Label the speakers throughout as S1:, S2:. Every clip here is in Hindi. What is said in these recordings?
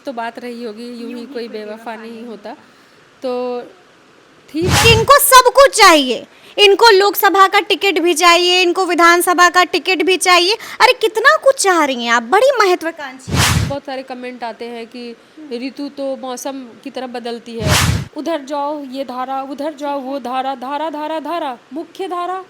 S1: तो बात रही होगी, यूं ही कोई बेवफा नहीं होता। तो ठीक
S2: इनको सब कुछ चाहिए, इनको लोकसभा का टिकट भी चाहिए, इनको विधानसभा का टिकट भी चाहिए। अरे कितना कुछ चाह रही हैं आप, बड़ी महत्वाकांक्षी हैं।
S1: बहुत सारे कमेंट आते हैं कि ऋतु तो मौसम की तरह बदलती है, उधर जाओ ये धारा, उधर जाओ वो धारा, धारा धारा धारा मुख्य धारा।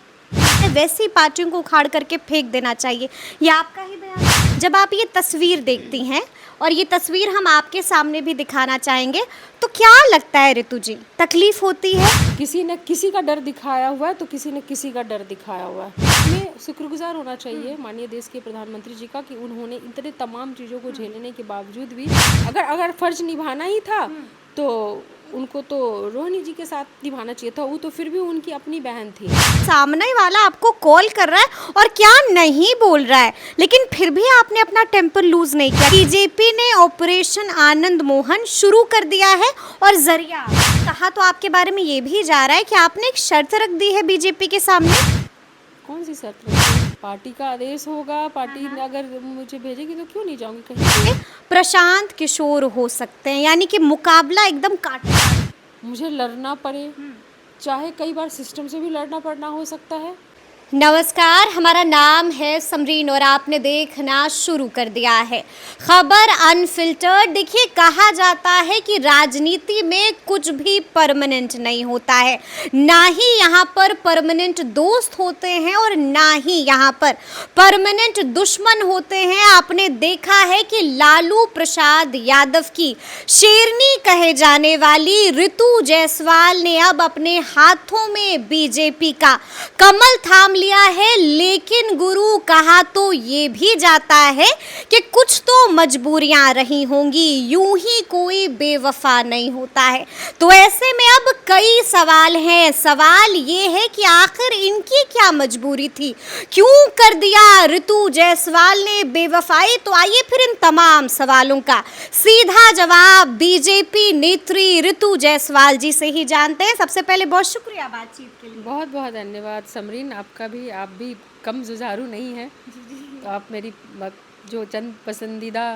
S2: वैसी पार्टियों को उखाड़ करके फेंक देना चाहिए। ये आपका ही बयान है। जब आप ये तस्वीर देखती हैं और ये तस्वीर हम आपके सामने भी दिखाना चाहेंगे, तो क्या लगता है ऋतु जी, तकलीफ होती है?
S1: किसी ने किसी का डर दिखाया हुआ है तो किसी ने किसी का डर दिखाया हुआ है। हमें शुक्रगुजार होना चाहिए माननीय देश के प्रधानमंत्री जी का कि उन्होंने इतने तमाम चीज़ों को झेलने के बावजूद भी अगर अगर फर्ज निभाना ही था तो उनको तो रोहिणी जी के साथ निभाना चाहिए था। वो तो फिर भी उनकी अपनी बहन थी।
S2: सामने वाला आपको कॉल कर रहा है और क्या नहीं बोल रहा है, लेकिन फिर भी आपने अपना टेम्पर लूज नहीं किया। बीजेपी ने ऑपरेशन आनंद मोहन शुरू कर दिया है और जरिया कहा तो आपके बारे में ये भी जा रहा है कि आपने एक शर्त रख दी है बीजेपी के सामने।
S1: कौन सी शर्त रखी? पार्टी का आदेश होगा, पार्टी ने अगर मुझे भेजेगी तो क्यों नहीं जाऊंगी कहीं।
S2: प्रशांत किशोर हो सकते हैं, यानी कि मुकाबला एकदम काटा।
S1: मुझे लड़ना पड़े, चाहे कई बार सिस्टम से भी लड़ना पड़ना हो सकता है।
S2: नमस्कार, हमारा नाम है समरीन और आपने देखना शुरू कर दिया है खबर अनफिल्टर्ड। देखिए, कहा जाता है कि राजनीति में कुछ भी परमानेंट नहीं होता है, ना ही यहाँ पर परमानेंट दोस्त होते हैं और ना ही यहाँ पर परमानेंट दुश्मन होते हैं। आपने देखा है कि लालू प्रसाद यादव की शेरनी कहे जाने वाली ऋतु जायसवाल ने अब अपने हाथों में बीजेपी का कमल थाम लिया है। लेकिन गुरु कहा तो ये भी जाता है कि कुछ तो मजबूरियां रही होंगी, यूं ही कोई बेवफा नहीं होता है। तो ऐसे में अब कई सवाल हैं। सवाल ये है कि आखिर इनकी क्या मजबूरी थी, क्यों कर दिया ऋतु जायसवाल ने बेवफाई। तो आइए फिर इन तमाम सवालों का सीधा जवाब बीजेपी नेत्री ऋतु जायसवाल जी से ही जानते हैं। सबसे पहले बहुत शुक्रिया बातचीत के लिए।
S1: बहुत बहुत धन्यवाद समरीन, आपका भी। आप भी कम जुझारू नहीं हैं। तो आप मेरी जो चंद पसंदीदा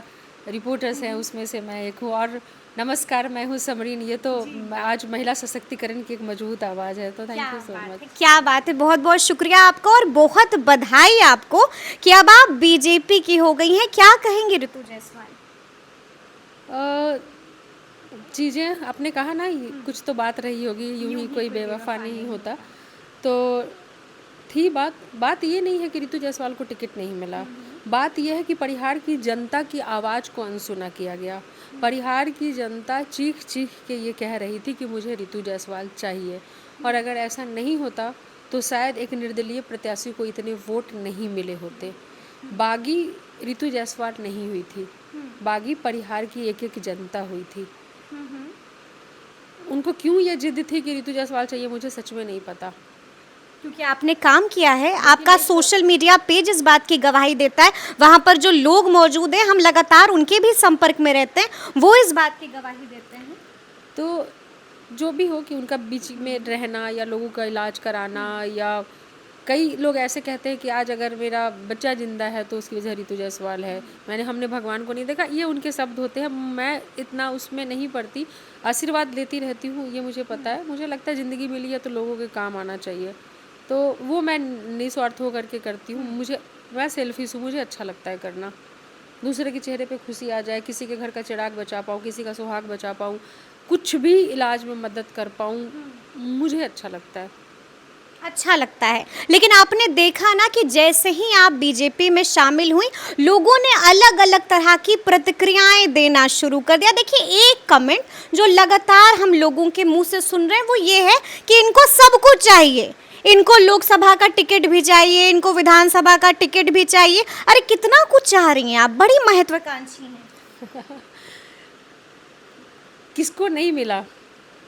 S1: रिपोर्टर्स हैं उसमें से मैं एक हूँ। और नमस्कार, मैं हूँ समरीन। ये तो आज महिला सशक्तिकरण की एक मजबूत आवाज़ है। तो थैंक यू सो मच।
S2: क्या बात है, बहुत बहुत शुक्रिया आपका और बहुत बधाई आपको कि अब आप बीजेपी की हो गई हैं। क्या कहेंगी ऋतु जायसवाल?
S1: चीज़ें आपने कहा ना, कुछ तो बात रही होगी, यूं ही कोई बेवफा नहीं होता। तो थी बात ये नहीं है कि ऋतु जायसवाल को टिकट नहीं मिला। बात यह है कि परिहार की जनता की आवाज़ को अनसुना किया गया। परिहार की जनता चीख चीख के ये कह रही थी कि मुझे ऋतु जायसवाल चाहिए, और अगर ऐसा नहीं होता तो शायद एक निर्दलीय प्रत्याशी को इतने वोट नहीं मिले होते। बागी ऋतु जायसवाल नहीं हुई थी, बागी परिहार की एक एक जनता हुई थी। उनको क्यों ये जिद थी कि ऋतु जायसवाल चाहिए, मुझे सच में नहीं पता।
S2: क्योंकि आपने काम किया है, आपका सोशल मीडिया पेज इस बात की गवाही देता है। वहाँ पर जो लोग मौजूद हैं, हम लगातार उनके भी संपर्क में रहते हैं, वो इस बात की गवाही देते हैं।
S1: तो जो भी हो कि उनका बीच में रहना या लोगों का इलाज कराना, या कई लोग ऐसे कहते हैं कि आज अगर मेरा बच्चा जिंदा है तो उसकी वजह ऋतु जायसवाल है, हमने भगवान को नहीं देखा। ये उनके शब्द होते हैं, मैं इतना उसमें नहीं पड़ती। आशीर्वाद लेती रहती हूँ, ये मुझे पता है। मुझे लगता है ज़िंदगी मिली है तो लोगों के काम आना चाहिए, तो वो मैं निस्वार्थ होकर के करती हूँ। मैं सेल्फिश हूँ, मुझे अच्छा लगता है करना। दूसरे के चेहरे पे खुशी आ जाए, किसी के घर का चिराग बचा पाऊँ, किसी का सुहाग बचा पाऊँ, कुछ भी इलाज में मदद कर पाऊँ, मुझे अच्छा लगता है।
S2: अच्छा लगता है। लेकिन आपने देखा ना कि जैसे ही आप बीजेपी में शामिल हुई, लोगों ने अलग अलग तरह की प्रतिक्रियाएं देना शुरू कर दिया। देखिए, एक कमेंट जो लगातार हम लोगों के मुंह से सुन रहे हैं वो ये है कि इनको सब कुछ चाहिए, इनको लोकसभा का टिकट भी चाहिए, इनको विधानसभा का टिकट भी चाहिए। अरे कितना कुछ चाह रही हैं आप, बड़ी महत्वाकांक्षी हैं।
S1: किसको नहीं मिला?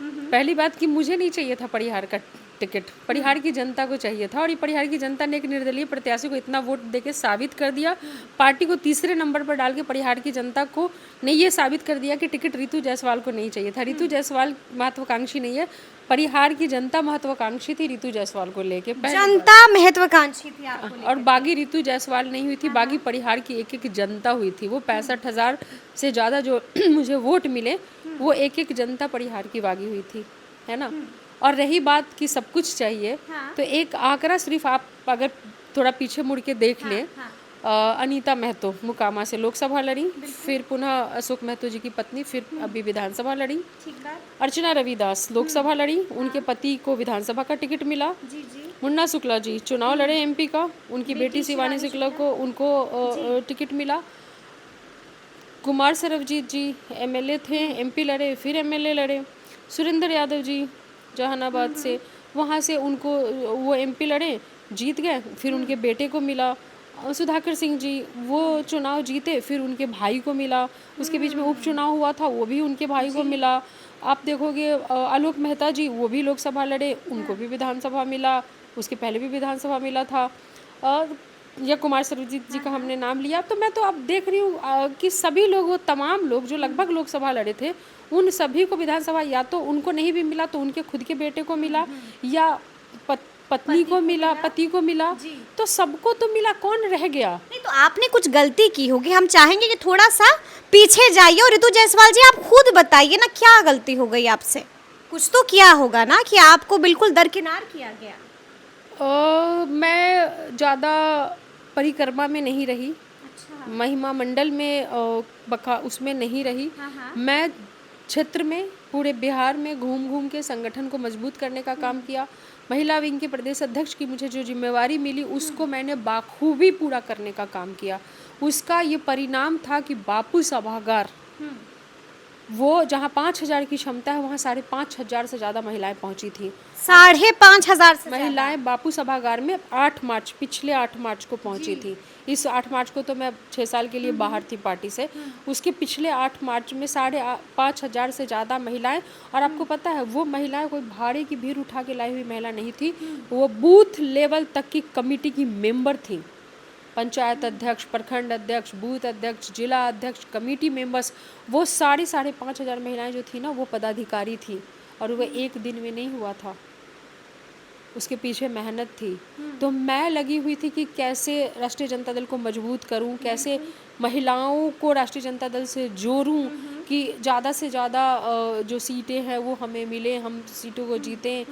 S1: पहली बात कि मुझे नहीं चाहिए था परिहार का टिकट परिहार की जनता को चाहिए था, और ये परिहार की जनता ने एक निर्दलीय प्रत्याशी को इतना वोट देके साबित कर दिया, पार्टी को तीसरे नंबर पर डाल के परिहार की जनता को ने ये साबित कर दिया कि टिकट रितु जायसवाल को नहीं चाहिए था। रितु जायसवाल महत्वाकांक्षी नहीं है, परिहार की जनता महत्वाकांक्षी थी रितु जायसवाल को लेके।
S2: जनता महत्वाकांक्षी थी आपको
S1: और बागी रितु जायसवाल नहीं हुई थी, बागी परिहार की एक एक जनता हुई थी। वो 65,000 से ज़्यादा जो मुझे वोट मिले वो एक एक जनता परिहार की बागी हुई थी, है ना। और रही बात कि सब कुछ चाहिए, तो एक आंकड़ा सिर्फ आप अगर थोड़ा पीछे मुड़ के देख लें, अनीता महतो मुकामा से लोकसभा लड़ी, फिर पुनः अशोक महतो जी की पत्नी फिर अभी विधानसभा लड़ी। अर्चना रविदास लोकसभा लड़ी, उनके पति को विधानसभा का टिकट मिला। मुन्ना शुक्ला जी चुनाव लड़े एमपी का, उनकी बेटी शिवानी शुक्ला को उनको टिकट मिला। कुमार सरबजीत जी एमएलए थे, एमपी लड़े, फिर एमएलए लड़े। सुरेंद्र यादव जी जहानाबाद से, वहाँ से उनको वो एमपी लड़े, जीत गए, फिर उनके बेटे को मिला। सुधाकर सिंह जी वो चुनाव जीते, फिर उनके भाई को मिला। उसके बीच में उपचुनाव हुआ था, वो भी उनके भाई को मिला। आप देखोगे आलोक मेहता जी वो भी लोकसभा लड़े, उनको भी विधानसभा मिला, उसके पहले भी विधानसभा मिला था। या कुमार सर्वजीत जी का हमने नाम लिया। तो मैं तो अब देख रही हूँ कि सभी लोग, वो तमाम लोग जो लगभग लोकसभा लड़े थे, उन सभी को विधानसभा या तो उनको नहीं भी मिला तो उनके खुद के बेटे को मिला, या पत्नी को मिला, पति को मिला, तो सबको तो मिला, कौन रह गया।
S2: नहीं तो आपने कुछ गलती की होगी, हम चाहेंगे कि थोड़ा सा पीछे जाइए और रितु जायसवाल जी आप खुद बताइए ना क्या गलती हो गई आपसे। कुछ तो किया होगा ना कि आपको बिल्कुल दरकिनार किया गया।
S1: मैं ज़्यादा परिक्रमा में नहीं रही, महिमा मंडल में उसमें नहीं रही। मैं क्षेत्र में पूरे बिहार में घूम घूम के संगठन को मजबूत करने का काम किया। महिला विंग के प्रदेश अध्यक्ष की मुझे जो जिम्मेवारी मिली उसको मैंने बाखूबी पूरा करने का काम किया। उसका ये परिणाम था कि बापू सभागार, वो जहाँ 5,000 की क्षमता है वहाँ 5,500 से ज़्यादा महिलाएं पहुँची थी।
S2: 5,500 से
S1: महिलाएं बापू सभागार में 8 मार्च, पिछले 8 मार्च को पहुंची थी। इस 8 मार्च को तो मैं 6 साल के लिए बाहर थी पार्टी से, उसके पिछले 8 मार्च में 5,500 से ज़्यादा महिलाएं। और आपको पता है वो महिलाएं कोई भाड़े की भीड़ उठा के लाई हुई महिला नहीं थी, वो बूथ लेवल तक की कमेटी की मेंबर थी। पंचायत अध्यक्ष, प्रखंड अध्यक्ष, बूथ अध्यक्ष, जिला अध्यक्ष, कमेटी मेंबर्स, वो 5,500 महिलाएं जो थी ना वो पदाधिकारी थी। और वो एक दिन में नहीं हुआ था, उसके पीछे मेहनत थी। तो मैं लगी हुई थी कि कैसे राष्ट्रीय जनता दल को मजबूत करूं, कैसे महिलाओं को राष्ट्रीय जनता दल से जोड़ूं कि ज़्यादा से ज़्यादा जो सीटें हैं वो हमें मिले, हम सीटों को जीतें।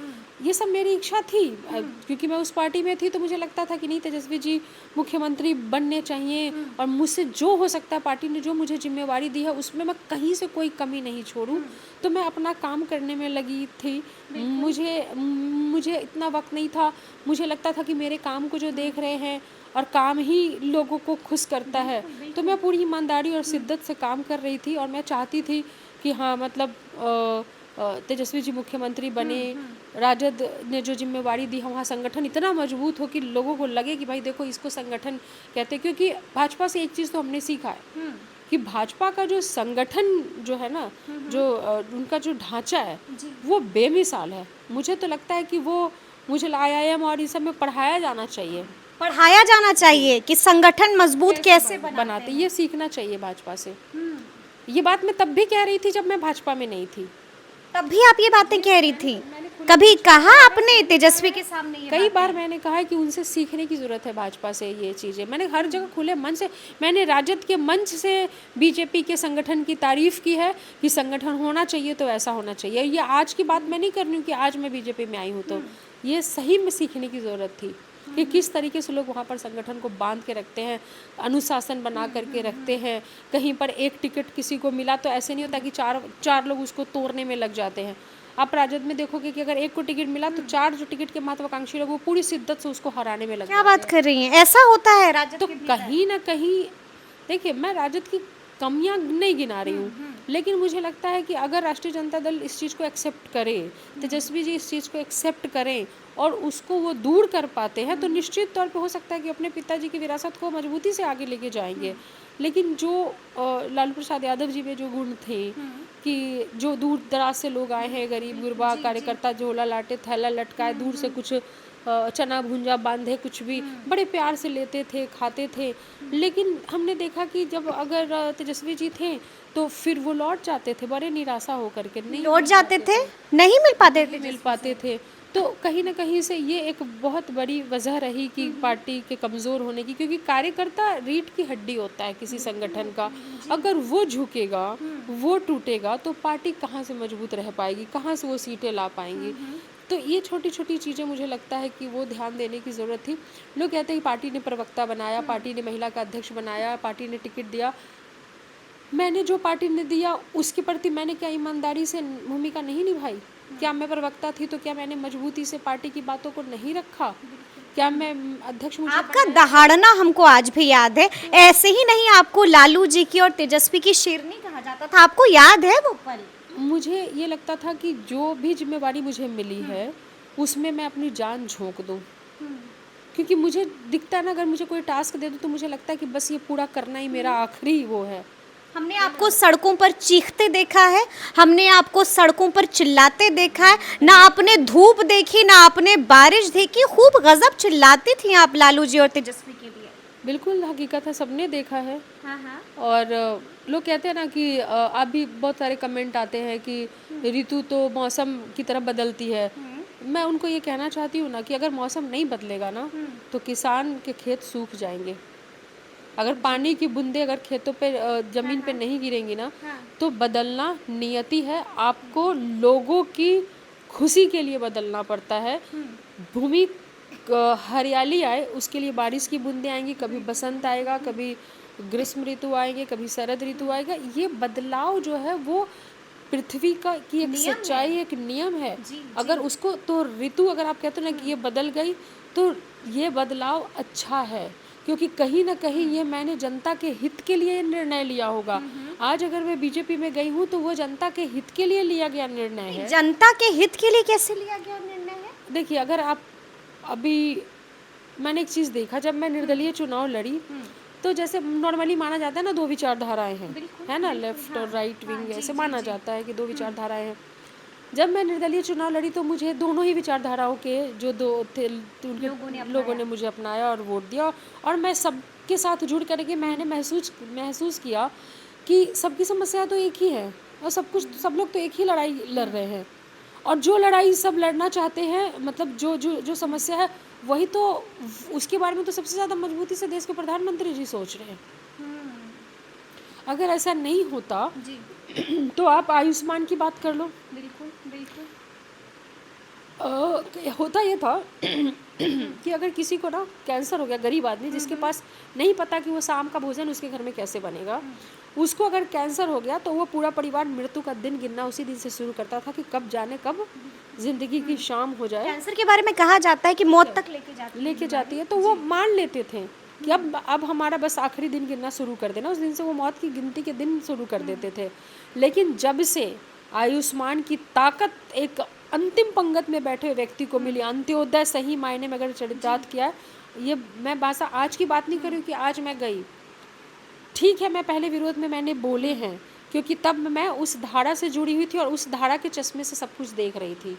S1: ये सब मेरी इच्छा थी, क्योंकि मैं उस पार्टी में थी तो मुझे लगता था कि नहीं, तेजस्वी जी मुख्यमंत्री बनने चाहिए, और मुझसे जो हो सकता है, पार्टी ने जो मुझे जिम्मेवारी दी है उसमें मैं कहीं से कोई कमी नहीं छोड़ूं। तो मैं अपना काम करने में लगी थी। मुझे इतना वक्त नहीं था, मुझे लगता था कि मेरे काम को जो देख रहे हैं, और काम ही लोगों को खुश करता है, तो मैं पूरी ईमानदारी और शिद्दत से काम कर रही थी। और मैं चाहती थी कि हाँ, मतलब तेजस्वी जी मुख्यमंत्री बने। राजद ने जो जिम्मेवारी दी है वहाँ संगठन इतना मजबूत हो कि लोगों को लगे कि भाई देखो इसको संगठन कहते हैं। क्योंकि भाजपा से एक चीज़ तो हमने सीखा है कि भाजपा का जो संगठन जो है ना, जो उनका जो ढांचा है वो बेमिसाल है। मुझे तो लगता है कि वो, मुझे IIM और इस सब में पढ़ाया जाना चाहिए
S2: कि संगठन मजबूत कैसे
S1: बनाते, ये सीखना चाहिए भाजपा से। ये बात मैं तब भी कह रही थी जब मैं भाजपा में नहीं थी,
S2: तब भी आप ये बातें कह रही थी। कभी कहा आपने तेजस्वी के सामने ये
S1: कई बार मैंने कहा है कि उनसे सीखने की ज़रूरत है भाजपा से ये चीज़ें। मैंने हर जगह खुले मन से, मैंने राजद के मंच से बीजेपी के संगठन की तारीफ़ की है कि संगठन होना चाहिए तो ऐसा होना चाहिए। ये आज की बात मैं नहीं कर रही हूँ कि आज मैं बीजेपी में आई हूँ, तो ये सही में सीखने की ज़रूरत थी कि किस तरीके से लोग वहाँ पर संगठन को बांध के रखते हैं, अनुशासन बना करके रखते हैं। कहीं पर एक टिकट किसी को मिला तो ऐसे नहीं होता कि चार लोग उसको तोड़ने में लग जाते हैं। आप राजद में देखोगे कि अगर एक को टिकट मिला तो 4 जो टिकट के महत्वाकांक्षी लोग वो पूरी शिद्दत से उसको हराने में लग
S2: क्या बात कर रही हैं, ऐसा होता है राजद
S1: तो कहीं ना कहीं देखिए, मैं राजद की कमियां नहीं गिना रही हूँ, लेकिन मुझे लगता है कि अगर राष्ट्रीय जनता दल इस चीज़ को एक्सेप्ट करे, तेजस्वी जी इस चीज़ को एक्सेप्ट करें और उसको वो दूर कर पाते हैं, तो निश्चित तौर पे हो सकता है कि अपने पिताजी की विरासत को मजबूती से आगे लेके जाएंगे। लेकिन जो लालू प्रसाद यादव जी में जो गुण थे कि जो दूर दराज से लोग आए हैं, गरीब गुरबा कार्यकर्ता, झोला लाटे थैला लटकाए, दूर से कुछ चना भुंजा बांधे, कुछ भी बड़े प्यार से लेते थे, खाते थे। लेकिन हमने देखा कि जब अगर तेजस्वी जी थे तो फिर वो लौट जाते थे बड़े निराशा होकर के, नहीं
S2: लौट जाते थे, नहीं मिल पाते थे
S1: मिल पाते थे। तो कहीं ना कहीं से ये एक बहुत बड़ी वजह रही कि पार्टी के कमज़ोर होने की, क्योंकि कार्यकर्ता रीढ़ की हड्डी होता है किसी संगठन का। अगर वो झुकेगा, वो टूटेगा, तो पार्टी कहाँ से मजबूत रह पाएगी, कहाँ से वो सीटें ला पाएंगी। तो ये छोटी छोटी चीज़ें मुझे लगता है कि वो ध्यान देने की ज़रूरत थी। लोग कहते हैं कि पार्टी ने प्रवक्ता बनाया, पार्टी ने महिला का अध्यक्ष बनाया, पार्टी ने टिकट दिया। मैंने जो पार्टी ने दिया उसके प्रति मैंने क्या ईमानदारी से भूमिका नहीं निभाई? क्या मैं प्रवक्ता थी तो क्या मैंने मजबूती से पार्टी की बातों को नहीं रखा? क्या मैं अध्यक्ष मुझे
S2: आपका दहाड़ना हमको आज भी याद है। ऐसे ही नहीं, आपको लालू जी की और तेजस्वी की शेरनी कहा जाता था, आपको याद है वो पल?
S1: मुझे ये लगता था कि जो भी जिम्मेवारी मुझे मिली है उसमें मैं अपनी जान झोंक दूं, क्योंकि मुझे दिखता है ना, अगर मुझे कोई टास्क दे दो तो मुझे लगता है कि बस ये पूरा करना ही मेरा आखिरी वो है।
S2: हमने आपको सड़कों पर चीखते देखा है, हमने आपको सड़कों पर चिल्लाते देखा है, ना आपने धूप देखी ना आपने बारिश देखी, खूब गजब चिल्लाती थी आप लालू जी और तेजस्वी के लिए।
S1: बिल्कुल हकीकत है, सबने देखा है।
S2: हाँ हाँ।
S1: और लोग कहते हैं ना कि अभी बहुत सारे कमेंट आते हैं कि ऋतु तो मौसम की तरह बदलती है। मैं उनको ये कहना चाहती हूँ ना कि अगर मौसम नहीं बदलेगा ना तो किसान के खेत सूख जाएंगे। अगर पानी की बूंदें अगर खेतों पे ज़मीन पे नहीं गिरेंगी ना तो बदलना नियति है। आपको लोगों की खुशी के लिए बदलना पड़ता है। भूमि हरियाली आए उसके लिए बारिश की बूंदें आएंगी, कभी बसंत आएगा, कभी ग्रीष्म ऋतु आएंगे, कभी शरद ऋतु आएगा। ये बदलाव जो है वो पृथ्वी का की एक सच्चाई, एक नियम है। अगर उसको तो ऋतु अगर आप कहते हो ना कि ये बदल गई तो ये बदलाव अच्छा है, क्योंकि कहीं ना कहीं ये मैंने जनता के हित के लिए निर्णय लिया होगा। आज अगर मैं बीजेपी में गई हूँ तो वो जनता के हित के लिए लिया गया निर्णय है।
S2: जनता के हित के लिए कैसे लिया गया निर्णय है?
S1: देखिए, अगर आप अभी मैंने एक चीज़ देखा, जब मैं निर्दलीय चुनाव लड़ी तो जैसे नॉर्मली माना जाता है ना, दो विचारधाराएं हैं, है ना, लेफ्ट और राइट विंग, ऐसे माना जाता है कि दो विचारधाराएं हैं। जब मैं निर्दलीय चुनाव लड़ी तो मुझे दोनों ही विचारधाराओं के जो दो थे लोगों ने मुझे अपनाया और वोट दिया। और मैं सबके साथ जुड़ करके मैंने महसूस किया कि सबकी समस्या तो एक ही है और सब लोग तो एक ही लड़ाई लड़ रहे हैं। और जो लड़ाई सब लड़ना चाहते हैं, मतलब जो जो जो समस्या है वही तो, उसके बारे में तो सबसे ज़्यादा मजबूती से देश के प्रधानमंत्री जी सोच रहे हैं। अगर ऐसा नहीं होता
S2: जी।
S1: तो आप आयुष्मान की बात कर लो।
S2: बिल्कुल बिल्कुल।
S1: होता ये था कि अगर किसी को ना कैंसर हो गया, गरीब आदमी जिसके पास नहीं पता कि वो शाम का भोजन उसके घर में कैसे बनेगा, उसको अगर कैंसर हो गया तो वो पूरा परिवार मृत्यु का दिन गिनना उसी दिन से शुरू करता था कि कब जाने कब जिंदगी की शाम हो जाए।
S2: कैंसर के बारे में कहा जाता है कि मौत तक लेके जाती
S1: है, तो वो मान लेते थे कि अब हमारा बस आखिरी दिन गिनना शुरू कर देना। उस दिन से वो मौत की गिनती के दिन शुरू कर देते थे। लेकिन जब से आयुष्मान की ताकत एक अंतिम पंगत में बैठे व्यक्ति को मिली, अंत्योदय सही मायने में अगर चरितार्थ किया, ये मैं भाषा आज की बात नहीं कर रही हूँ कि आज मैं गई, ठीक है, मैं पहले विरोध में मैंने बोले हैं क्योंकि तब मैं उस धारा से जुड़ी हुई थी और उस धारा के चश्मे से सब कुछ देख रही थी।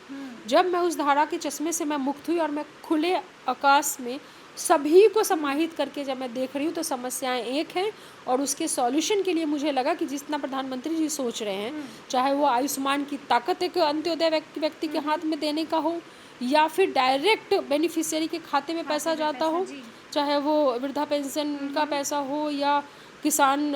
S1: जब मैं उस धारा के चश्मे से मैं मुक्त हुई और मैं खुले आकाश में सभी को समाहित करके जब मैं देख रही हूँ तो समस्याएं एक हैं और उसके सॉल्यूशन के लिए मुझे लगा कि जितना प्रधानमंत्री जी सोच रहे हैं, चाहे वो आयुष्मान की ताकत एक अंत्योदय व्यक्ति के हाथ में देने का हो या फिर डायरेक्ट बेनिफिशियरी के खाते में पैसा जाता हो, चाहे वो वृद्धा पेंशन का पैसा हो या किसान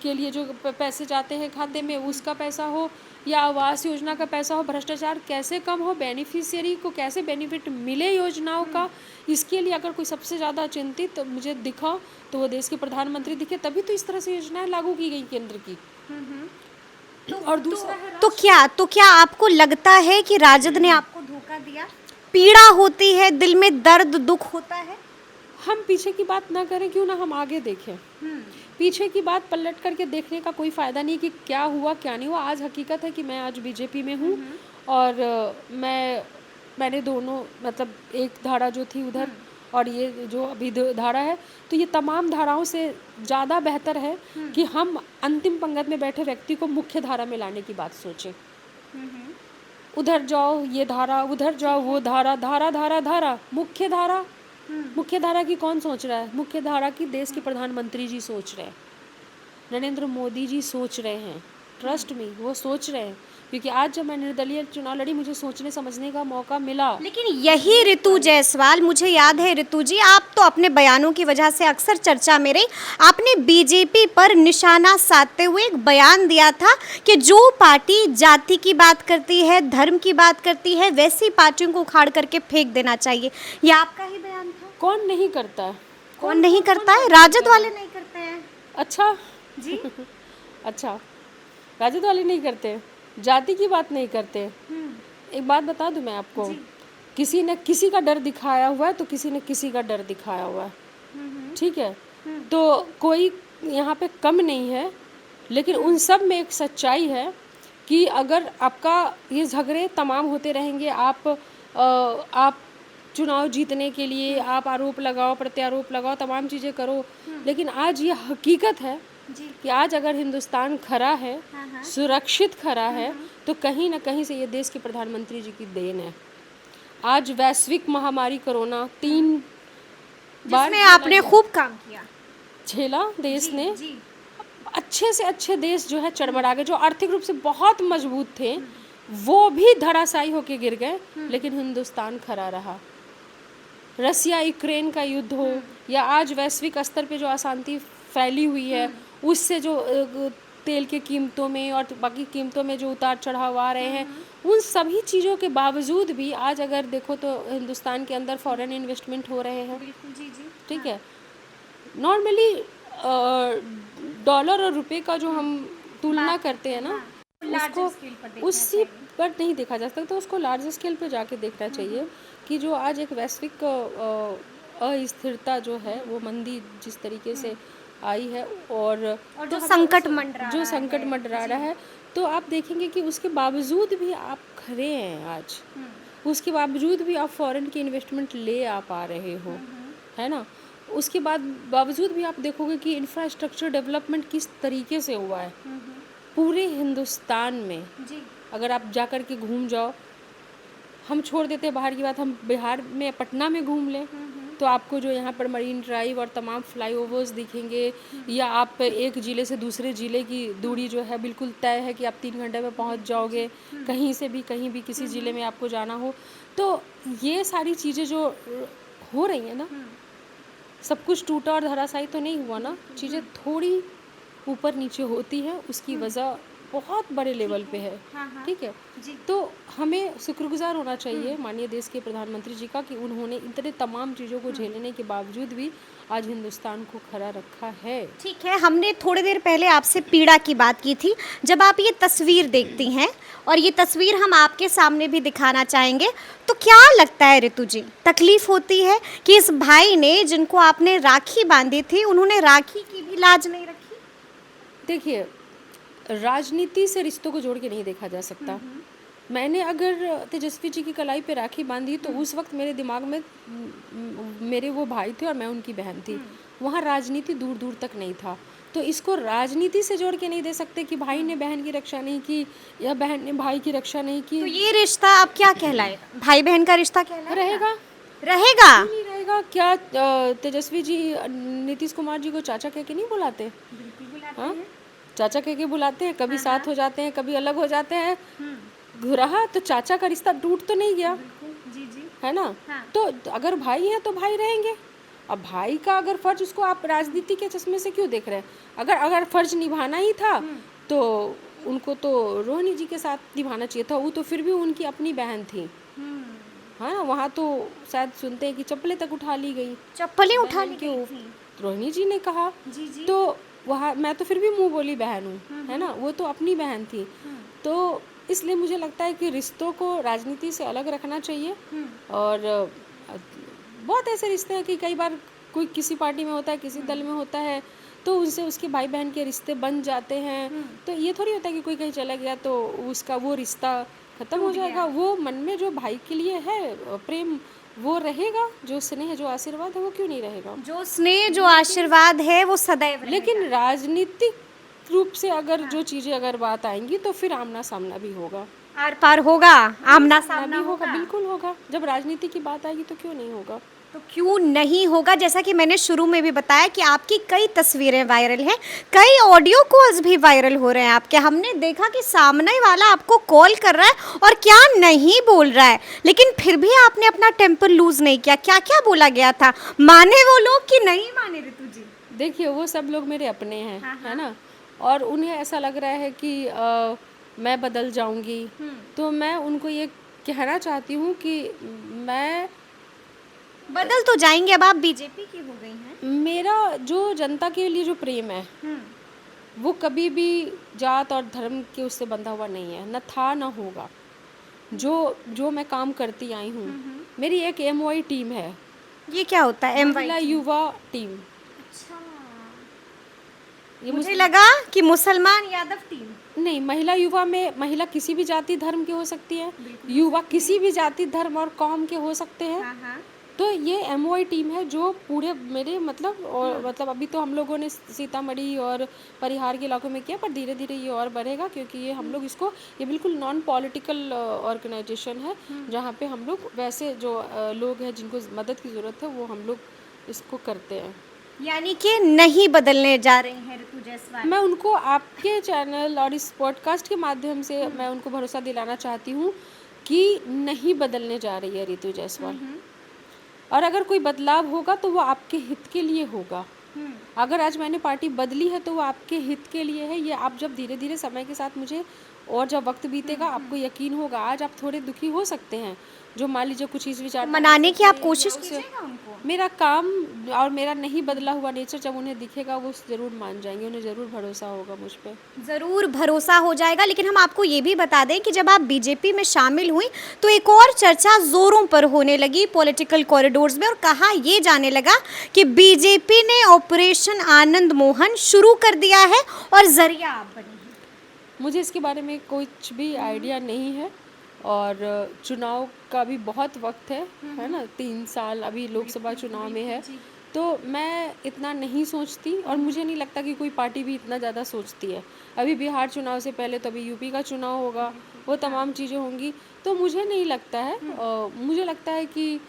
S1: के लिए जो पैसे जाते हैं खाते में उसका पैसा हो या आवास योजना का पैसा हो, भ्रष्टाचार कैसे कम हो, बेनिफिशियरी को कैसे बेनिफिट मिले योजनाओं का, इसके लिए अगर कोई सबसे ज़्यादा चिंतित तो मुझे दिखा तो वो देश के प्रधानमंत्री दिखे। तभी तो इस तरह से योजनाएं लागू की गई केंद्र की। और दूसरा है
S2: तो क्या आपको लगता है कि राजद ने आपको धोखा दिया? पीड़ा होती है, दिल में दर्द दुख होता है।
S1: हम पीछे की बात ना करें, क्यों ना हम आगे देखें पीछे की बात पलट करके देखने का कोई फ़ायदा नहीं कि क्या हुआ क्या नहीं हुआ। आज हकीकत है कि मैं आज बीजेपी में हूँ और मैंने दोनों मतलब एक धारा जो थी उधर और ये जो अभी धारा है, तो ये तमाम धाराओं से ज़्यादा बेहतर है कि हम अंतिम पंगत में बैठे व्यक्ति को मुख्य धारा में लाने की बात सोचें। उधर जाओ ये धारा, उधर जाओ वो धारा, धारा धारा धारा, मुख्य धारा। मुख्य धारा की कौन सोच रहा है? मुख्य धारा की देश के प्रधानमंत्री जी सोच रहे हैं, नरेंद्र मोदी जी सोच रहे हैं। ट्रस्ट मी, वो सोच रहे हैं, क्योंकि आज जब मैं निर्दलीय चुनाव लड़ी मुझे सोचने समझने का मौका मिला।
S2: लेकिन यही ऋतु जायसवाल, मुझे याद है ऋतु जी, आप तो अपने बयानों की वजह से अक्सर चर्चा में रही। आपने बीजेपी पर निशाना साधते हुए एक बयान दिया था कि जो पार्टी जाति की बात करती है, धर्म की बात करती है, वैसी पार्टियों को उखाड़ करके फेंक देना चाहिए। ये आपका ही बयान था?
S1: कौन नहीं करता है?
S2: कौन नहीं करता है? राजद वाले नहीं करते हैं।
S1: अच्छा
S2: जी।
S1: अच्छा, राजद वाले नहीं करते, जाति की बात नहीं करते। एक बात बता दूं मैं आपको, किसी ने किसी का डर दिखाया हुआ है तो किसी ने किसी का डर दिखाया हुआ है, ठीक है? तो कोई यहाँ पे कम नहीं है, लेकिन उन सब में एक सच्चाई है कि अगर आपका ये झगड़े तमाम होते रहेंगे, आप चुनाव जीतने के लिए आप आरोप लगाओ, प्रत्यारोप लगाओ, तमाम चीज़ें करो, लेकिन आज ये हकीकत है कि आज अगर हिंदुस्तान खड़ा है, सुरक्षित खड़ा है, तो कहीं ना कहीं से ये देश के प्रधानमंत्री जी की देन है। आज वैश्विक महामारी कोरोना 3 बार
S2: जिसमें आपने खूब काम किया,
S1: झेला देश ने। अच्छे से अच्छे देश जो है चरमरा गए, जो आर्थिक रूप से बहुत मजबूत थे वो भी धराशायी होके गिर गए, लेकिन हिंदुस्तान खड़ा रहा। रसिया यूक्रेन का युद्ध हो या आज वैश्विक स्तर पे जो अशांति फैली हुई है, उससे जो तेल के कीमतों में और बाकी कीमतों में जो उतार चढ़ाव आ रहे हैं, उन सभी चीज़ों के बावजूद भी आज अगर देखो तो हिंदुस्तान के अंदर फॉरेन इन्वेस्टमेंट हो रहे हैं, ठीक है? नॉर्मली डॉलर और रुपए का जो हम तुलना करते हैं ना, उसको उसी पर नहीं देखा जा सकता, तो उसको लार्ज स्केल पे जाके देखना चाहिए कि जो आज एक वैश्विक अस्थिरता जो है, वो मंदी जिस तरीके से आई है और
S2: जो संकट मंडरा
S1: रहा है, तो आप देखेंगे कि उसके बावजूद भी आप खड़े हैं आज, उसके बावजूद भी आप फॉरेन की इन्वेस्टमेंट ले आ पा रहे हो, है ना? उसके बावजूद भी आप देखोगे कि इंफ्रास्ट्रक्चर डेवलपमेंट किस तरीके से हुआ है पूरे हिंदुस्तान में। अगर आप जा कर के घूम जाओ, हम छोड़ देते हैं बाहर की बात, हम बिहार में पटना में घूम लें तो आपको जो यहाँ पर मरीन ड्राइव और तमाम फ्लाईओवर्स दिखेंगे, या आप एक ज़िले से दूसरे ज़िले की दूरी जो है बिल्कुल तय है कि आप 3 घंटे में पहुँच जाओगे, कहीं से भी कहीं भी किसी ज़िले में आपको जाना हो। तो ये सारी चीज़ें जो हो रही हैं ना, सब कुछ टूटा और धराशायी तो नहीं हुआ ना, चीज़ें थोड़ी ऊपर नीचे होती है, उसकी वजह बहुत बड़े लेवल पे है, ठीक है? तो हमें शुक्रगुजार होना चाहिए माननीय देश के प्रधानमंत्री जी का कि उन्होंने इतने तमाम चीज़ों को झेलने के बावजूद भी आज हिंदुस्तान को खड़ा रखा है।
S2: ठीक है, हमने थोड़ी देर पहले आपसे पीड़ा की बात की थी। जब आप ये तस्वीर देखती हैं, और ये तस्वीर हम आपके सामने भी दिखाना चाहेंगे, तो क्या लगता है ऋतु जी, तकलीफ होती है कि इस भाई ने जिनको आपने राखी बांधी थी, उन्होंने राखी की भी लाज नहीं रखी?
S1: देखिए, राजनीति से रिश्तों को जोड़ के नहीं देखा जा सकता। मैंने अगर तेजस्वी जी की कलाई पे राखी बांधी तो उस वक्त मेरे दिमाग में मेरे वो भाई थे और मैं उनकी बहन थी, वहाँ राजनीति दूर दूर तक नहीं था। तो इसको राजनीति से जोड़ के नहीं दे सकते कि भाई ने बहन की रक्षा नहीं की या बहन ने भाई की रक्षा नहीं की।
S2: तो ये रिश्ता अब क्या कहलाएगा? भाई बहन का रिश्ता कहलाएगा?
S1: रहेगा नहीं रहेगा क्या? तेजस्वी जी नीतीश कुमार जी को चाचा कह के नहीं बुलाते? हाँ, चाचा कह के बुलाते हैं, कभी साथ हो जाते हैं, कभी अलग हो जाते हैं, रहा तो चाचा का रिश्ता टूट तो नहीं गया, है ना? तो अगर भाई हैं तो भाई रहेंगे। अब भाई का अगर फर्ज, उसको आप राजनीति के चश्मे से क्यों देख रहे हैं? अगर फर्ज निभाना ही था तो उनको तो रोहिणी जी के साथ निभाना चाहिए था, वो तो फिर भी उनकी अपनी बहन थी, हाँ। वहाँ तो शायद सुनते हैं कि चप्पलें तक उठा ली गई,
S2: चप्पलें उठा ली गई,
S1: रोहिणी जी ने कहा। तो वहाँ मैं तो फिर भी मुंह बोली बहन हूँ, है ना? वो तो अपनी बहन थी। तो इसलिए मुझे लगता है कि रिश्तों को राजनीति से अलग रखना चाहिए। और बहुत ऐसे रिश्ते हैं कि कई बार कोई किसी पार्टी में होता है, किसी दल में होता है, तो उनसे उसके भाई बहन के रिश्ते बन जाते हैं। तो ये थोड़ी होता है कि कोई कहीं चला गया तो उसका वो रिश्ता खत्म हो जाएगा। वो मन में जो भाई के लिए है प्रेम वो रहेगा, जो स्नेह जो आशीर्वाद है वो क्यों नहीं रहेगा।
S2: जो स्नेह जो आशीर्वाद है वो सदैव रहेगा।
S1: लेकिन राजनीतिक रूप से अगर जो चीजें अगर बात आएंगी तो फिर आमना सामना भी होगा।
S2: आर पार होगा, आमना
S1: भी
S2: सामना
S1: होगा,
S2: होगा।
S1: बिल्कुल होगा। जब राजनीति की बात आएगी तो क्यों नहीं होगा।
S2: तो क्यों नहीं होगा। जैसा कि मैंने शुरू में भी बताया कि आपकी कई तस्वीरें वायरल हैं, कई ऑडियो कॉल्स भी वायरल हो रहे हैं आपके। हमने देखा कि सामने वाला आपको कॉल कर रहा है और क्या नहीं बोल रहा है, लेकिन फिर भी आपने अपना टेम्पर लूज नहीं किया। क्या क्या बोला गया था, माने वो लोग कि नहीं माने ऋतु जी?
S1: देखिए वो सब लोग मेरे अपने हैं, है ना, और उन्हें ऐसा लग रहा है कि मैं बदल जाऊंगी। तो मैं उनको ये कहना चाहती हूँ कि मैं
S2: बदल तो जाएंगे, अब आप बीजेपी की हो गई हैं।
S1: मेरा जो जनता के लिए जो प्रेम है वो कभी भी जात और धर्म के उससे बंधा हुआ नहीं है, न था न होगा। जो जो मैं काम करती आई हूँ, मेरी एक MY टीम है,
S2: ये क्या होता है
S1: महिला
S2: MY?
S1: युवा टीम।
S2: अच्छा,
S1: ये
S2: मुझे लगा कि मुसलमान यादव टीम।
S1: नहीं, महिला युवा में महिला किसी भी जाति धर्म के हो सकती है, युवा किसी भी जाति धर्म और कौम के हो सकते हैं।
S2: हाँ।
S1: तो ये MY टीम है जो पूरे मेरे मतलब और मतलब अभी तो हम लोगों ने सीतामढ़ी और परिहार के इलाकों में किया, पर धीरे धीरे ये और बढ़ेगा, क्योंकि ये हम लोग इसको ये बिल्कुल नॉन पॉलिटिकल ऑर्गेनाइजेशन है, जहाँ पे हम लोग वैसे जो लोग हैं जिनको मदद की ज़रूरत है वो हम लोग इसको करते हैं।
S2: यानी कि नहीं बदलने जा रही हैं ऋतु जायसवाल।
S1: मैं उनको आपके चैनल और इस पॉडकास्ट के माध्यम से मैं उनको भरोसा दिलाना चाहती हूँ कि नहीं बदलने जा रही है ऋतु जायसवाल। और अगर कोई बदलाव होगा तो वो आपके हित के लिए होगा। अगर आज मैंने पार्टी बदली है तो वो आपके हित के लिए है। ये आप जब धीरे धीरे समय के साथ मुझे और जब वक्त बीतेगा आपको यकीन होगा। आज आप थोड़े दुखी हो सकते हैं, जो मान लीजिए कुछ इस विचार
S2: मनाने की आप कोशिश कीजिएगा उनको।
S1: मेरा काम और मेरा नहीं बदला हुआ नेचर जब उन्हें दिखेगा वो ज़रूर मान जाएंगे, उन्हें ज़रूर भरोसा होगा मुझ पे।
S2: ज़रूर भरोसा हो जाएगा। लेकिन हम आपको ये भी बता दें कि जब आप बीजेपी में शामिल हुई तो एक और चर्चा ज़ोरों पर होने लगी पॉलिटिकल कॉरिडोर्स में, और कहा ये जाने लगा कि बीजेपी ने ऑपरेशन आनंद मोहन शुरू कर दिया है और जरिया आप बनी हैं।
S1: मुझे इसके बारे में कुछ भी आइडिया नहीं है, और चुनाव का भी बहुत वक्त है ना, 3 साल अभी लोकसभा चुनाव में है, तो मैं इतना नहीं सोचती और मुझे नहीं लगता कि कोई पार्टी भी इतना ज़्यादा सोचती है। अभी बिहार चुनाव से पहले तो अभी यूपी का चुनाव होगा, वो तमाम चीज़ें होंगी, तो मुझे नहीं लगता है। मुझे लगता है कि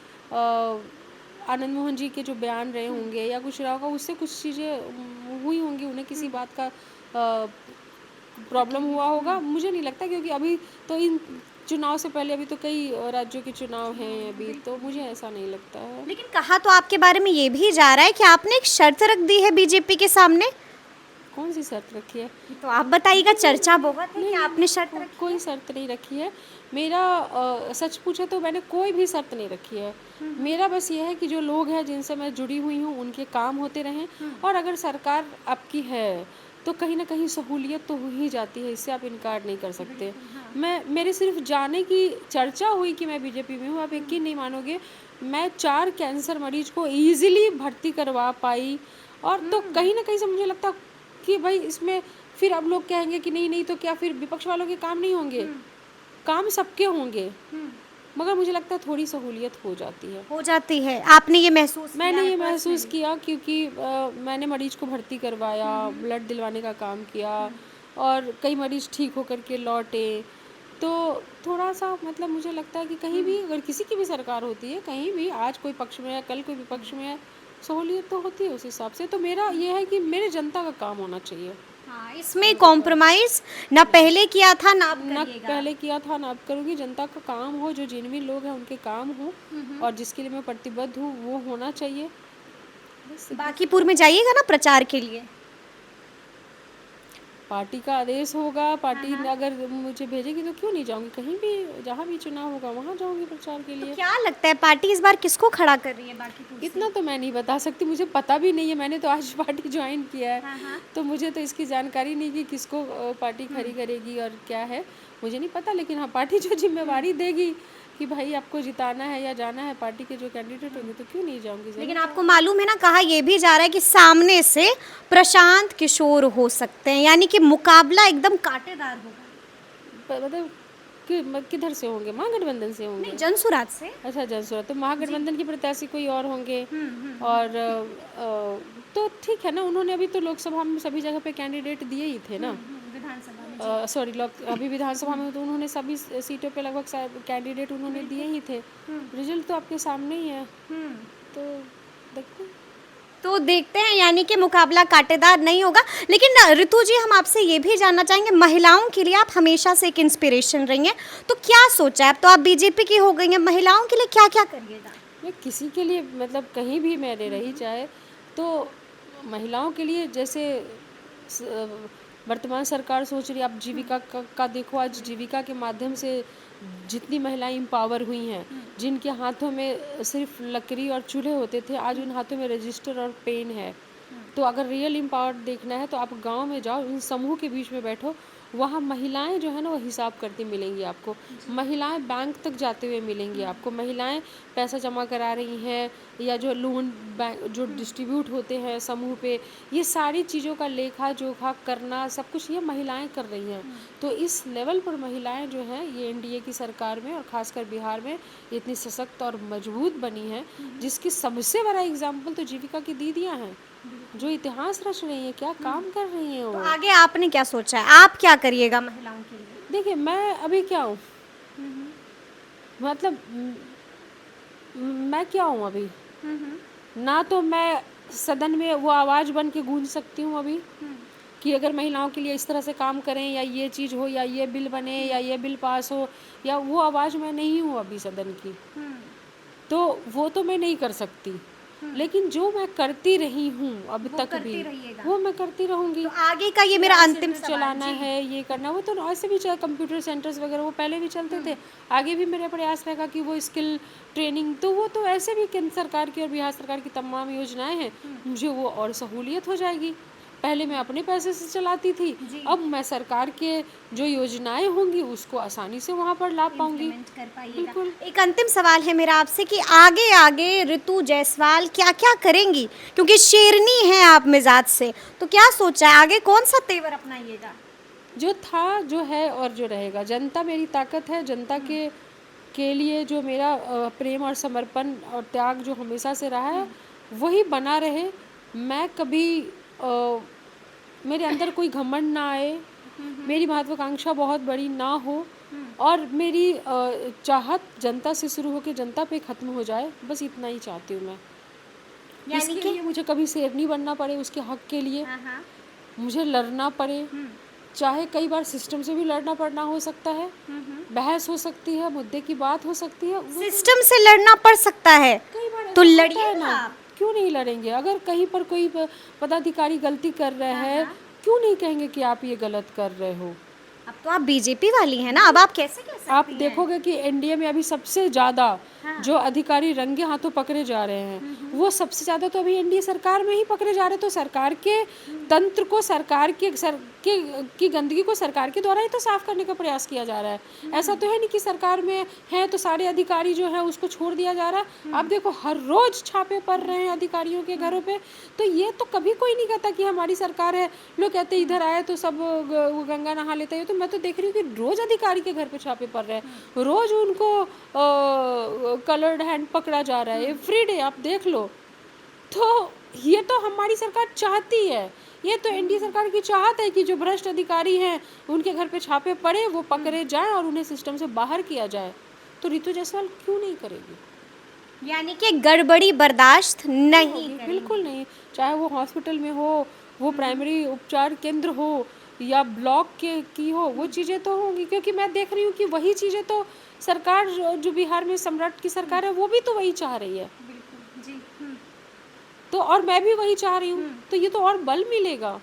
S1: आनंद मोहन जी के जो बयान रहे होंगे या कुछ रहा होगा उससे कुछ चीज़ें हुई होंगी, उन्हें किसी बात का प्रॉब्लम हुआ होगा। मुझे नहीं लगता, क्योंकि अभी तो इन चुनाव से पहले अभी तो कई राज्यों के चुनाव हैं अभी, तो मुझे ऐसा नहीं लगता है।
S2: लेकिन कहा तो आपके बारे में ये भी जा रहा है कि आपने एक शर्त रख दी है बीजेपी के सामने।
S1: कौन सी शर्त रखी है?
S2: तो आप बताइएगा, चर्चा बहुत है कि आपने शर्त रखी।
S1: कोई शर्त नहीं रखी है मेरा। सच पूछे तो मैंने कोई भी शर्त नहीं रखी है। मेरा बस ये है कि जो लोग हैं जिनसे मैं जुड़ी हुई हूँ उनके काम होते रहें, और अगर सरकार आपकी है तो कहीं ना कहीं सहूलियत तो हो ही जाती है, इससे आप इनकार नहीं कर सकते। मेरे सिर्फ जाने की चर्चा हुई कि मैं बीजेपी में हूँ, आप यकीन नहीं मानोगे, मैं 4 कैंसर मरीज को ईजिली भर्ती करवा पाई। और तो कहीं ना कहीं से मुझे लगता कि भाई इसमें फिर अब लोग कहेंगे कि नहीं नहीं, तो क्या फिर विपक्ष वालों के काम नहीं होंगे? काम सबके होंगे, मगर मुझे लगता है थोड़ी सहूलियत हो जाती है।
S2: आपने ये महसूस किया?
S1: मैंने ये महसूस किया क्योंकि मैंने मरीज को भर्ती करवाया, ब्लड दिलवाने का काम किया, और कई मरीज ठीक होकर के लौटे। तो थोड़ा सा मतलब मुझे लगता है कि कहीं भी अगर किसी की भी सरकार होती है, कहीं भी आज कोई पक्ष में है कल कोई विपक्ष में है, सहूलियत तो होती है उस हिसाब से। तो मेरा ये है कि मेरे जनता का काम होना चाहिए।
S2: हाँ, इसमें कॉम्प्रोमाइज ना पहले किया था ना अब
S1: ना
S2: करिएगा।
S1: पहले किया था ना अब करूँगी। जनता का काम हो, जो जेन्युइन लोग हैं उनके काम हो, और जिसके लिए मैं प्रतिबद्ध हूँ वो होना चाहिए।
S2: बांकीपुर में जाइएगा ना प्रचार के लिए?
S1: पार्टी का आदेश होगा, पार्टी अगर मुझे भेजेगी तो क्यों नहीं जाऊंगी, कहीं भी जहाँ भी चुनाव होगा वहाँ जाऊंगी प्रचार के लिए।
S2: क्या लगता है पार्टी इस बार किसको खड़ा कर रही है बांकीपुर से?
S1: इतना तो मैं नहीं बता सकती, मुझे पता भी नहीं है, मैंने तो आज पार्टी ज्वाइन किया है, तो मुझे तो इसकी जानकारी नहीं कि किसको पार्टी खड़ी करेगी और क्या है, मुझे नहीं पता। लेकिन हाँ, पार्टी जो जिम्मेवारी देगी कि भाई आपको जिताना है या जाना है पार्टी के जो कैंडिडेट होंगे तो क्यों नहीं जाऊंगी,
S2: लेकिन
S1: जरूर
S2: आपको मालूम है ना, कहा यह भी जा रहा है कि सामने से प्रशांत किशोर हो सकते हैं, यानी कि मुकाबला एकदम कांटेदार होगा।
S1: मतलब कि किधर से होंगे, महागठबंधन से होंगे?
S2: नहीं, जनसुराज से।
S1: अच्छा, जनसुरा तो महागठबंधन के प्रत्याशी कोई और होंगे। और तो ठीक है ना, उन्होंने अभी तो लोकसभा में सभी जगह पे कैंडिडेट दिए ही थे ना।
S2: विधानसभा में।
S1: सॉरी, लोक अभी विधानसभा में तो उन्होंने सभी सीटों पे लगभग कैंडिडेट उन्होंने दिए ही थे। रिजल्ट तो आपके सामने ही है, तो देखते हैं।
S2: तो देखते हैं, यानी कि मुकाबला कांटेदार नहीं होगा। लेकिन ऋतु जी, हम आपसे ये भी जानना चाहेंगे, महिलाओं के लिए आप हमेशा से एक इंस्पिरेशन रही हैं, तो क्या सोचा है? अब तो आप बीजेपी की हो गई हैं, महिलाओं के लिए क्या क्या करिएगा?
S1: मैं किसी के लिए मतलब कहीं भी मैंने रही चाहे, तो महिलाओं के लिए जैसे वर्तमान सरकार सोच रही है, आप जीविका का देखो, आज जीविका के माध्यम से जितनी महिलाएं एम्पावर हुई हैं, जिनके हाथों में सिर्फ लकड़ी और चूल्हे होते थे, आज उन हाथों में रजिस्टर और पेन है। तो अगर रियल एम्पावर देखना है तो आप गांव में जाओ, उन समूह के बीच में बैठो, वहाँ महिलाएं जो है ना वो हिसाब करती मिलेंगी आपको। महिलाएं बैंक तक जाते हुए मिलेंगी आपको। महिलाएं पैसा जमा करा रही हैं, या जो लोन बैंक जो डिस्ट्रीब्यूट होते हैं समूह पे, ये सारी चीज़ों का लेखा जोखा करना, सब कुछ ये महिलाएं कर रही हैं। तो इस लेवल पर महिलाएं जो हैं ये एनडीए की सरकार में और ख़ासकर बिहार में इतनी सशक्त और मजबूत बनी हैं, जिसकी सबसे बड़ा एग्जाम्पल तो जीविका की दीदियाँ हैं, जो इतिहास रच रही हैं, क्या काम कर रही हैं
S2: तो
S1: वो।
S2: आगे आपने क्या सोचा है, आप क्या करिएगा महिलाओं के लिए?
S1: देखिए, मैं अभी क्या हूँ, मतलब मैं क्या हूँ अभी, ना तो मैं सदन में वो आवाज़ बन के गूंज सकती हूँ अभी कि अगर महिलाओं के लिए इस तरह से काम करें, या ये चीज़ हो, या ये बिल बने, या ये बिल पास हो, या वो आवाज़ मैं नहीं हूँ अभी सदन की, तो वो तो मैं नहीं कर सकती। लेकिन जो मैं करती रही हूँ अब तक भी, वो मैं करती रहूँगी।
S2: तो आगे का ये मेरा अंतिम
S1: सिर्फ चलाना है, ये करना, वो तो ऐसे भी कंप्यूटर सेंटर्स वगैरह वो पहले भी चलते थे। आगे भी मेरा प्रयास रहेगा कि वो स्किल ट्रेनिंग, तो वो तो ऐसे भी केंद्र सरकार की और बिहार सरकार की तमाम योजनाएं हैं, मुझे वो और सहूलियत हो जाएगी। पहले मैं अपने पैसे से चलाती थी, अब मैं सरकार के जो योजनाएं होंगी उसको आसानी से वहाँ पर ला पाऊंगी। बिल्कुल।
S2: एक अंतिम सवाल है मेरा आपसे कि आगे आगे ऋतु जायसवाल क्या क्या करेंगी, क्योंकि शेरनी है आप मिजाज से, तो क्या सोचा है आगे, कौन सा तेवर अपनाइएगा?
S1: जो था, जो है और जो रहेगा, जनता मेरी ताकत है। जनता के लिए जो मेरा प्रेम और समर्पण और त्याग जो हमेशा से रहा है वही बना रहे। मैं कभी मेरे अंदर कोई घमंड ना आए, मेरी महत्वाकांक्षा बहुत बड़ी ना हो, और मेरी चाहत जनता से शुरू होकर जनता पे ख़त्म हो जाए, बस इतना ही चाहती हूँ मैं। इसके लिए मुझे कभी शेरनी बनना पड़े, उसके हक के लिए मुझे लड़ना पड़े, चाहे कई बार सिस्टम से भी लड़ना पड़ना हो सकता है, बहस हो सकती है, मुद्दे की बात हो सकती है,
S2: सिस्टम से लड़ना पड़ सकता है,
S1: कई बार
S2: तो
S1: ऐसा होता
S2: लड़िए
S1: है ना। क्यों नहीं लड़ेंगे? अगर कहीं पर कोई पदाधिकारी गलती कर रहे हैं, क्यों नहीं कहेंगे कि आप ये गलत कर रहे हो?
S2: अब तो आप बीजेपी वाली हैं ना, अब आप कैसे कह सकती
S1: आप
S2: हैं?
S1: देखोगे कि एनडीए में अभी सबसे ज़्यादा जो अधिकारी रंगे हाथों पकड़े जा रहे हैं, वो सबसे ज़्यादा तो अभी एनडीए सरकार में ही पकड़े जा रहे हैं। तो सरकार के तंत्र को, सरकार की गंदगी को सरकार के द्वारा ही तो साफ करने का प्रयास किया जा रहा है। ऐसा तो है नहीं कि सरकार में है तो सारे अधिकारी जो है उसको छोड़ दिया जा रहा है। आप देखो, हर रोज छापे पड़ रहे हैं अधिकारियों के घरों पे। तो ये तो कभी कोई नहीं कहता कि हमारी सरकार है। लोग कहते इधर आए तो सब गंगा नहा लेते हैं। तो मैं तो देख रही हूँ कि रोज अधिकारी के घर पे छापे पड़ रहे हैं, रोज उनको कलर्ड हैंड पकड़ा जा रहा है एवरी डे, आप देख लो। तो ये तो हमारी सरकार चाहती है, ये तो एनडीए सरकार की चाहत है कि जो भ्रष्ट अधिकारी हैं उनके घर पे छापे पड़े, वो पकड़े जाएं और उन्हें सिस्टम से बाहर किया जाए। तो ऋतु जायसवाल क्यों नहीं करेगी?
S2: यानी कि गड़बड़ी बर्दाश्त नहीं करेंगी।
S1: बिल्कुल नहीं। चाहे वो हॉस्पिटल में हो, वो प्राइमरी उपचार केंद्र हो, या ब्लॉक की हो, वो चीज़ें तो होंगी। क्योंकि मैं देख रही हूँ कि वही चीज़ें तो सरकार जो बिहार में सम्राट की सरकार है वो भी तो वही चाह रही है।
S2: जी।
S1: तो और मैं भी वही चाह रही हूँ, तो ये तो और बल मिलेगा।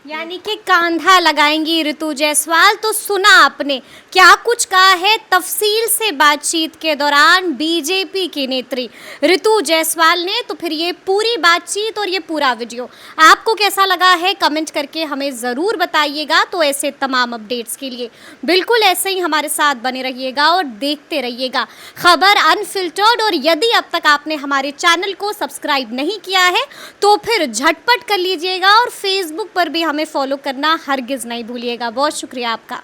S2: यानी कि कांधा लगाएंगी ऋतु जायसवाल। तो सुना आपने क्या कुछ कहा है तफसील से बातचीत के दौरान बीजेपी की नेत्री ऋतु जायसवाल ने। तो फिर ये पूरी बातचीत और ये पूरा वीडियो आपको कैसा लगा है कमेंट करके हमें ज़रूर बताइएगा। तो ऐसे तमाम अपडेट्स के लिए बिल्कुल ऐसे ही हमारे साथ बने रहिएगा और देखते रहिएगा खबर अनफिल्टर्ड। और यदि अब तक आपने हमारे चैनल को सब्सक्राइब नहीं किया है तो फिर झटपट कर लीजिएगा और फेसबुक पर भी हमें फॉलो करना हरगिज़ नहीं भूलिएगा। बहुत शुक्रिया आपका।